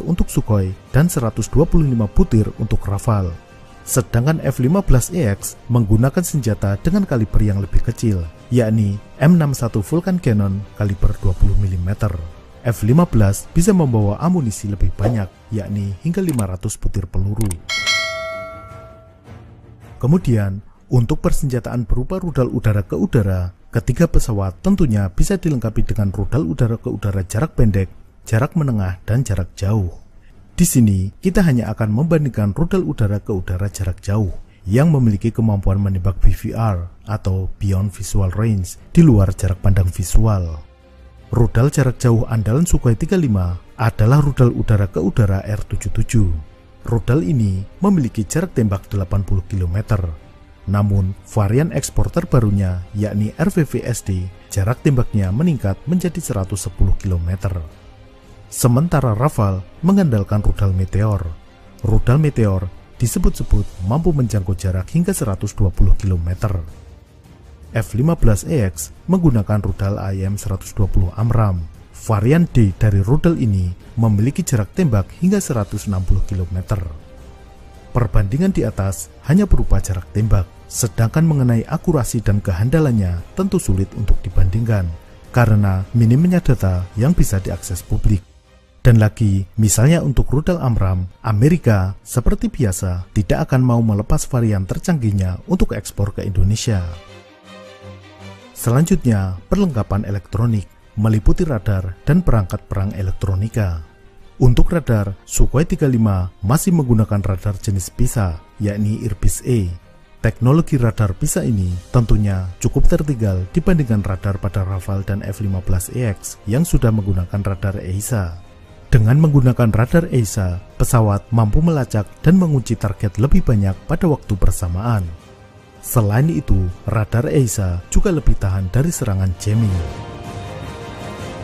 untuk Sukhoi dan 125 butir untuk Rafale. Sedangkan F-15EX menggunakan senjata dengan kaliber yang lebih kecil, yakni M61 Vulcan Cannon kaliber 20 mm. F-15 bisa membawa amunisi lebih banyak, yakni hingga 500 butir peluru. Kemudian, untuk persenjataan berupa rudal udara ke udara, ketiga pesawat tentunya bisa dilengkapi dengan rudal udara ke udara jarak pendek, jarak menengah, dan jarak jauh. Di sini, kita hanya akan membandingkan rudal udara ke udara jarak jauh yang memiliki kemampuan menembak BVR atau Beyond Visual Range di luar jarak pandang visual. Rudal jarak jauh andalan Sukhoi 35 adalah rudal udara ke udara R-77. Rudal ini memiliki jarak tembak 80 km. Namun, varian ekspor terbarunya yakni RVV-SD, jarak tembaknya meningkat menjadi 110 km. Sementara Rafale mengandalkan rudal Meteor. Rudal Meteor disebut-sebut mampu menjangkau jarak hingga 120 km. F-15EX menggunakan rudal AIM-120 AMRAAM. Varian D dari rudal ini memiliki jarak tembak hingga 160 km. Perbandingan di atas hanya berupa jarak tembak, sedangkan mengenai akurasi dan kehandalannya tentu sulit untuk dibandingkan, karena minimnya data yang bisa diakses publik. Dan lagi, misalnya untuk rudal AMRAAM, Amerika seperti biasa tidak akan mau melepas varian tercanggihnya untuk ekspor ke Indonesia. Selanjutnya, perlengkapan elektronik, meliputi radar dan perangkat perang elektronika. Untuk radar, Sukhoi 35 masih menggunakan radar jenis PISA, yakni IRBIS-A. Teknologi radar PISA ini tentunya cukup tertinggal dibandingkan radar pada Rafale dan F-15EX yang sudah menggunakan radar EISA. Dengan menggunakan radar EISA, pesawat mampu melacak dan mengunci target lebih banyak pada waktu bersamaan. Selain itu, radar EISA juga lebih tahan dari serangan jamming.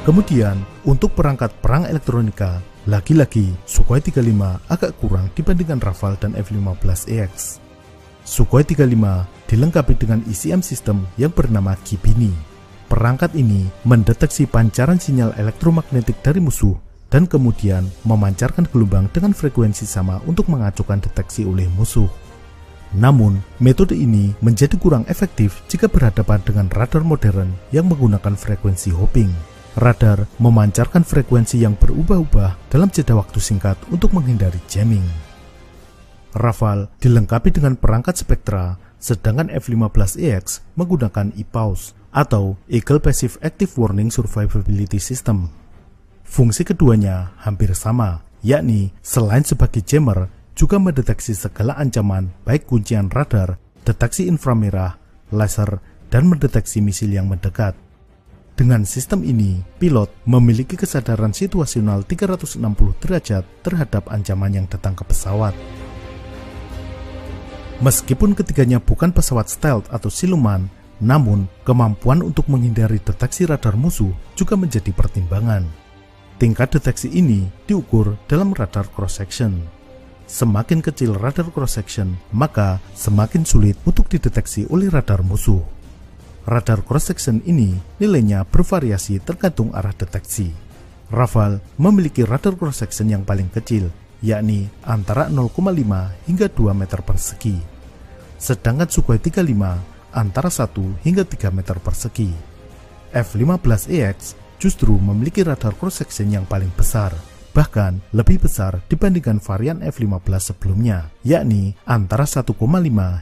Kemudian, untuk perangkat perang elektronika, lagi-lagi Sukhoi 35 agak kurang dibandingkan Rafale dan F-15EX. Sukhoi 35 dilengkapi dengan ECM sistem yang bernama Kibini. Perangkat ini mendeteksi pancaran sinyal elektromagnetik dari musuh dan kemudian memancarkan gelombang dengan frekuensi sama untuk mengacukan deteksi oleh musuh. Namun, metode ini menjadi kurang efektif jika berhadapan dengan radar modern yang menggunakan frekuensi hopping. Radar memancarkan frekuensi yang berubah-ubah dalam jeda waktu singkat untuk menghindari jamming. Rafale dilengkapi dengan perangkat spektra, sedangkan F-15EX menggunakan EPAWS atau Eagle Passive Active Warning Survivability System. Fungsi keduanya hampir sama, yakni selain sebagai jammer, juga mendeteksi segala ancaman baik kuncian radar, deteksi inframerah, laser, dan mendeteksi misil yang mendekat. Dengan sistem ini, pilot memiliki kesadaran situasional 360 derajat terhadap ancaman yang datang ke pesawat. Meskipun ketiganya bukan pesawat stealth atau siluman, namun kemampuan untuk menghindari deteksi radar musuh juga menjadi pertimbangan. Tingkat deteksi ini diukur dalam radar cross-section. Semakin kecil radar cross-section, maka semakin sulit untuk dideteksi oleh radar musuh. Radar cross-section ini nilainya bervariasi tergantung arah deteksi. Rafale memiliki radar cross-section yang paling kecil, yakni antara 0,5 hingga 2 meter persegi. Sedangkan Sukhoi 35 antara 1 hingga 3 meter persegi. F-15EX justru memiliki radar cross-section yang paling besar, bahkan lebih besar dibandingkan varian F-15 sebelumnya, yakni antara 1,5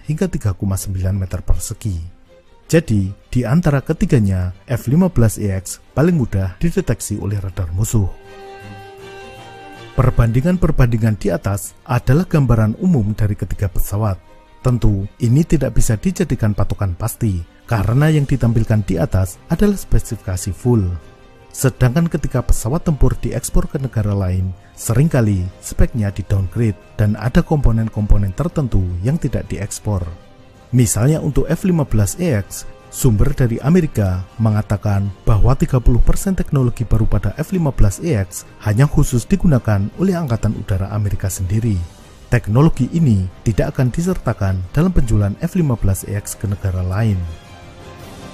hingga 3,9 meter persegi. Jadi, di antara ketiganya, F-15EX paling mudah dideteksi oleh radar musuh. Perbandingan-perbandingan di atas adalah gambaran umum dari ketiga pesawat. Tentu, ini tidak bisa dijadikan patokan pasti, karena yang ditampilkan di atas adalah spesifikasi full. Sedangkan ketika pesawat tempur diekspor ke negara lain, seringkali speknya di-downgrade dan ada komponen-komponen tertentu yang tidak diekspor. Misalnya untuk F-15EX, sumber dari Amerika mengatakan bahwa 30% teknologi baru pada F-15EX hanya khusus digunakan oleh Angkatan Udara Amerika sendiri. Teknologi ini tidak akan disertakan dalam penjualan F-15EX ke negara lain.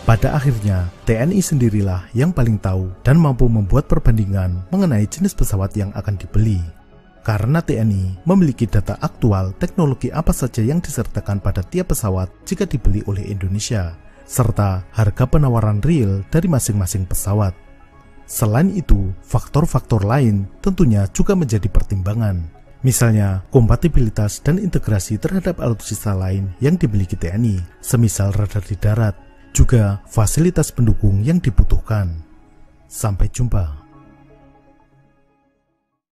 Pada akhirnya, TNI sendirilah yang paling tahu dan mampu membuat perbandingan mengenai jenis pesawat yang akan dibeli. karena TNI memiliki data aktual teknologi apa saja yang disertakan pada tiap pesawat jika dibeli oleh Indonesia, serta harga penawaran real dari masing-masing pesawat. Selain itu, faktor-faktor lain tentunya juga menjadi pertimbangan. Misalnya, kompatibilitas dan integrasi terhadap alutsista lain yang dimiliki TNI, semisal radar di darat, juga fasilitas pendukung yang dibutuhkan. Sampai jumpa.